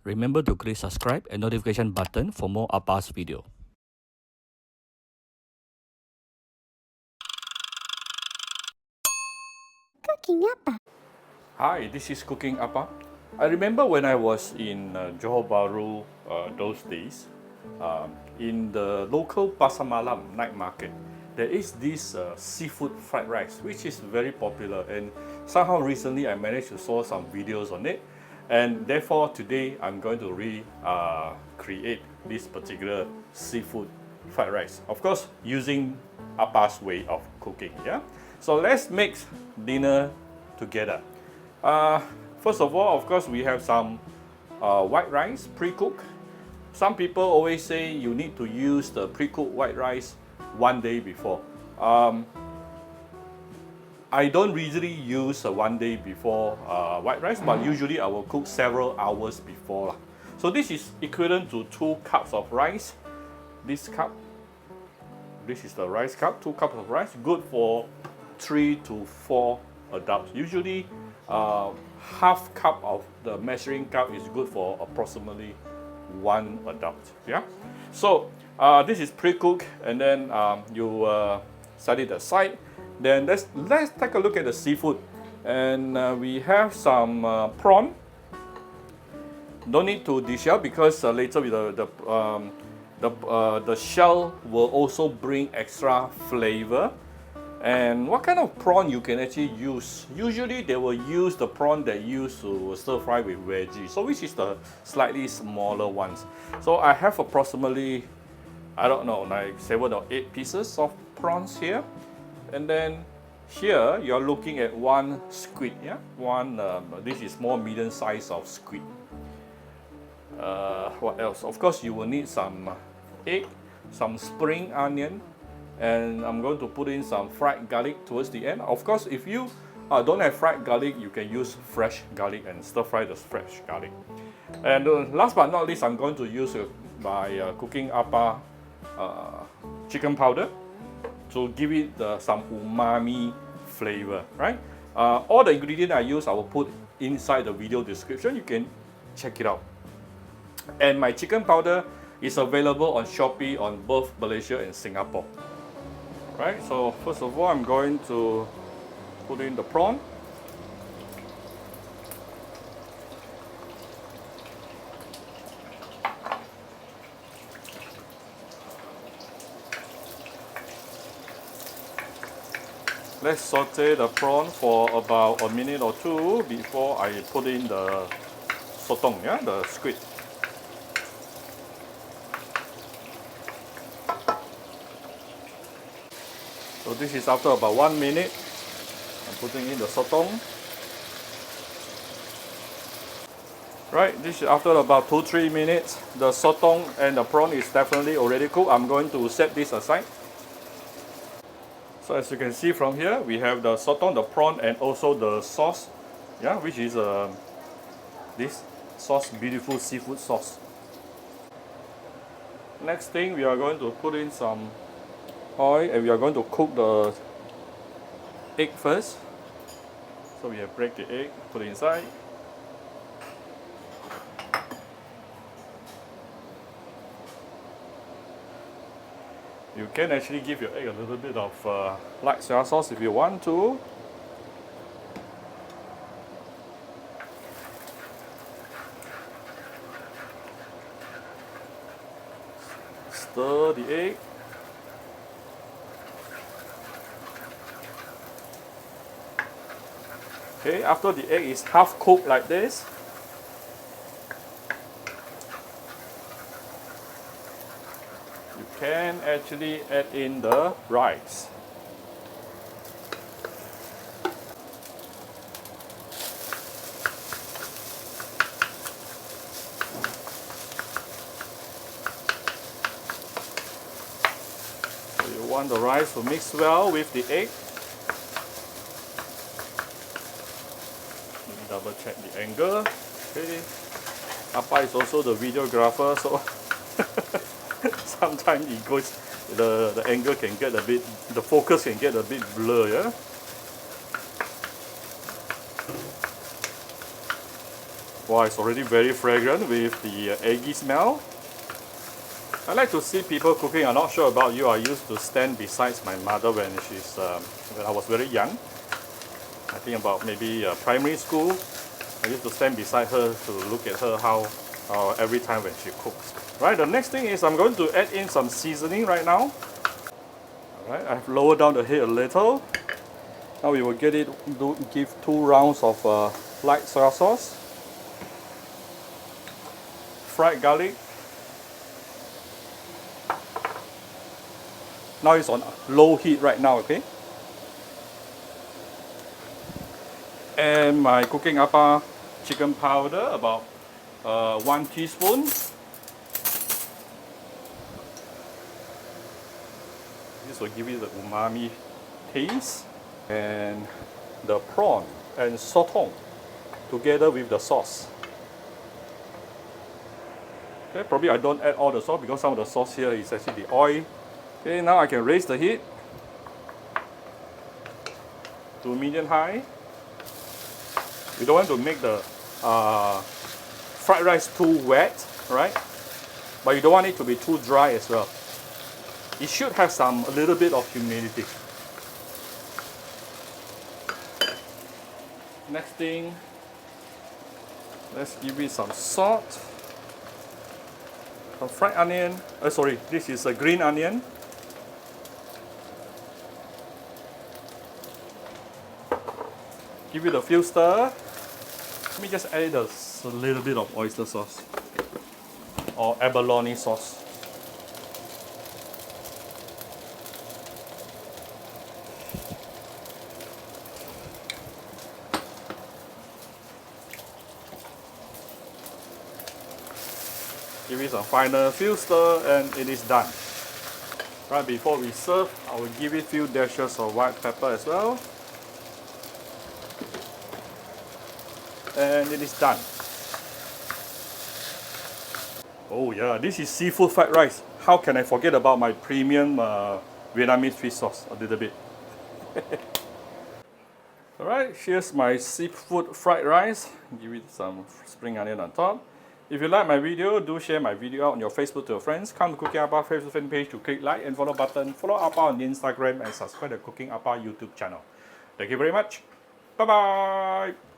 Remember to click subscribe and notification button for more Appa's video. Cooking Appa. Hi, this is Cooking Appa. I remember when I was in Johor Bahru those days, in the local pasar malam night market, there is this seafood fried rice which is very popular, and somehow recently I managed to saw some videos on it, and therefore today I'm going to create this particular seafood fried rice. Of course, using Appa's way of cooking. Yeah. So let's make dinner together. First of all, of course, we have some white rice pre-cooked. Some people always say you need to use the pre-cooked white rice one day before. I don't usually use one day before white rice, but usually I will cook several hours before. So this is equivalent to 2 cups of rice. This is the rice cup, 2 cups of rice, good for 3 to 4 adults. Usually half cup of the measuring cup is good for approximately 1 adult. Yeah. So this is pre-cooked, and then you set it aside. Then let's take a look at the seafood, and we have some prawn. Don't need to deshell because later with the shell will also bring extra flavor. And what kind of prawn you can actually use? Usually they will use the prawn that used to stir fry with veggies, so which is the slightly smaller ones. So I have approximately, I don't know, like 7 or 8 pieces of prawns here. And then here you're looking at 1 squid. Yeah, this is more medium size of squid. What else? Of course you will need some egg, some spring onion, and I'm going to put in some fried garlic towards the end. Of course, if you don't have fried garlic, you can use fresh garlic and stir fry the fresh garlic. And last but not least, I'm going to use my Cooking Appa chicken powder to give it some umami flavor, right? All the ingredients I use, I will put inside the video description. You can check it out. And my chicken powder is available on Shopee on both Malaysia and Singapore. Right, so first of all, I'm going to put in the prawn. Let's saute the prawn for about a minute or 2 before I put in the sotong, yeah, the squid. So this is after about 1 minute. I'm putting in the sotong. Right, this is after about 2-3 minutes. The sotong and the prawn is definitely already cooked. I'm going to set this aside. So as you can see from here, we have the sotong, the prawn, and also the sauce, yeah, which is this sauce, beautiful seafood sauce. Next thing, we are going to put in some oil, and we are going to cook the egg first. So we have break the egg, put it inside. You can actually give your egg a little bit of light soy sauce if you want to. Stir the egg. Okay, after the egg is half cooked like this, you can actually add in the rice. So you want the rice to mix well with the egg. Double check the angle. Okay. Appa is also the videographer, so sometimes it goes, the angle can get a bit, the focus can get a bit blur, yeah. Wow, it's already very fragrant with the eggy smell. I like to see people cooking. I'm not sure about you. I used to stand beside my mother when I was very young. I think about maybe primary school. I used to stand beside her to look at her how every time when she cooks. Right, the next thing is I'm going to add in some seasoning right now. Alright, I've lowered down the heat a little. Now we will give 2 rounds of light soy sauce, fried garlic. Now it's on low heat right now, okay? And my cooking apa chicken powder, about 1 teaspoon. This will give you the umami taste. And the prawn and sotong together with the sauce. Okay, probably I don't add all the sauce because some of the sauce here is actually the oil. Okay, now I can raise the heat to medium high. You don't want to make the fried rice too wet, right? But you don't want it to be too dry as well. It should have a little bit of humidity. Next thing, let's give it some salt, some fried onion. Sorry, this is a green onion. Give it a few stir. Let me just add a little bit of oyster sauce or abalone sauce. Give it a final few stir and it is done. Right before we serve, I will give it a few dashes of white pepper as well. And it is done. Oh yeah, this is seafood fried rice. How can I forget about my premium Vietnamese fish sauce a little bit? Alright, here's my seafood fried rice. Give it some spring onion on top. If you like my video, do share my video out on your Facebook to your friends. Come to Cooking Apa Facebook fan page to click like and follow button. Follow Apa on Instagram and subscribe to Cooking Apa YouTube channel. Thank you very much. Bye bye.